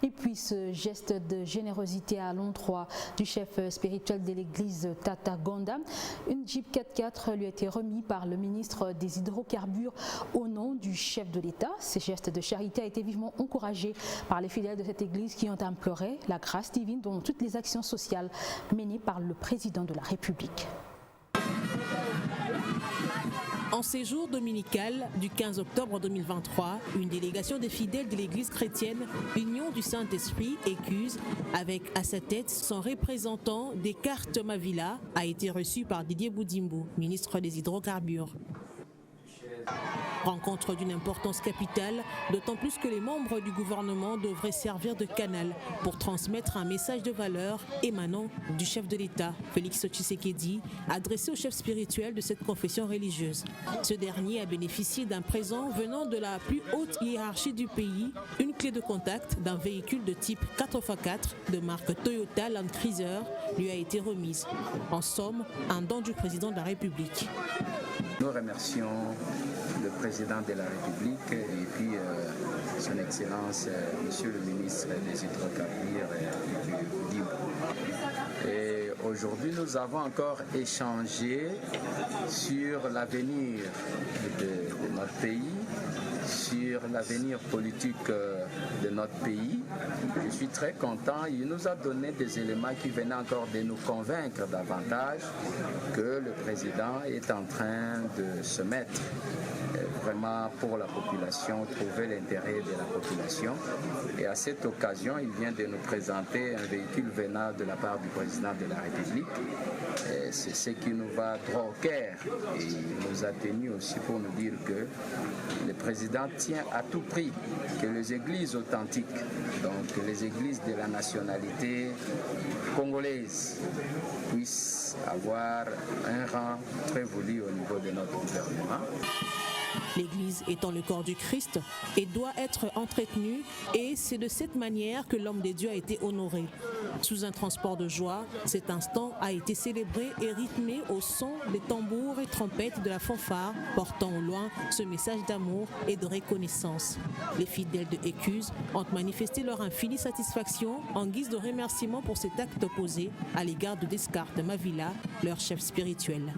Et puis ce geste de générosité à l'endroit du chef spirituel de l'église Tata Gonda, une Jeep 4x4 lui a été remis par le ministre des Hydrocarbures au nom du chef de l'État. Ces gestes de charité a été vivement encouragé par les fidèles de cette église qui ont imploré la grâce divine dans toutes les actions sociales menées par le président de la République. En séjour dominical du 15 octobre 2023, une délégation des fidèles de l'église chrétienne Union du Saint-Esprit, ECUSE, avec à sa tête son représentant Descartes Mavila, a été reçu par Didier Boudimbo, ministre des Hydrocarbures. Rencontre d'une importance capitale, d'autant plus que les membres du gouvernement devraient servir de canal pour transmettre un message de valeur émanant du chef de l'État, Félix Tshisekedi, adressé au chef spirituel de cette confession religieuse. Ce dernier a bénéficié d'un présent venant de la plus haute hiérarchie du pays, une clé de contact d'un véhicule de type 4x4 de marque Toyota Land Cruiser lui a été remise. En somme, un don du président de la République. Nous remercions le président de la République et puis son Excellence, Monsieur le ministre des Hydrocarbures et du Libre. Et aujourd'hui, nous avons encore échangé sur l'avenir de notre pays, sur l'avenir politique de notre pays. Je suis très content. Il nous a donné des éléments qui venaient encore de nous convaincre davantage que le président est en train de se mettre vraiment pour la population, trouver l'intérêt de la population. Et à cette occasion, il vient de nous présenter un véhicule venant de la part du président de la République. C'est ce qui nous va droit au cœur. Et il nous a tenu aussi pour nous dire que le président tient à tout prix que les églises authentiques, donc les églises de la nationalité congolaise, puissent avoir un rang très voulu au niveau de notre gouvernement. L'Église étant le corps du Christ et doit être entretenue, et c'est de cette manière que l'homme de Dieu a été honoré. Sous un transport de joie, cet instant a été célébré et rythmé au son des tambours et trompettes de la fanfare, portant au loin ce message d'amour et de reconnaissance. Les fidèles de ECUSE ont manifesté leur infinie satisfaction en guise de remerciement pour cet acte posé à l'égard de Descartes Mavila, leur chef spirituel.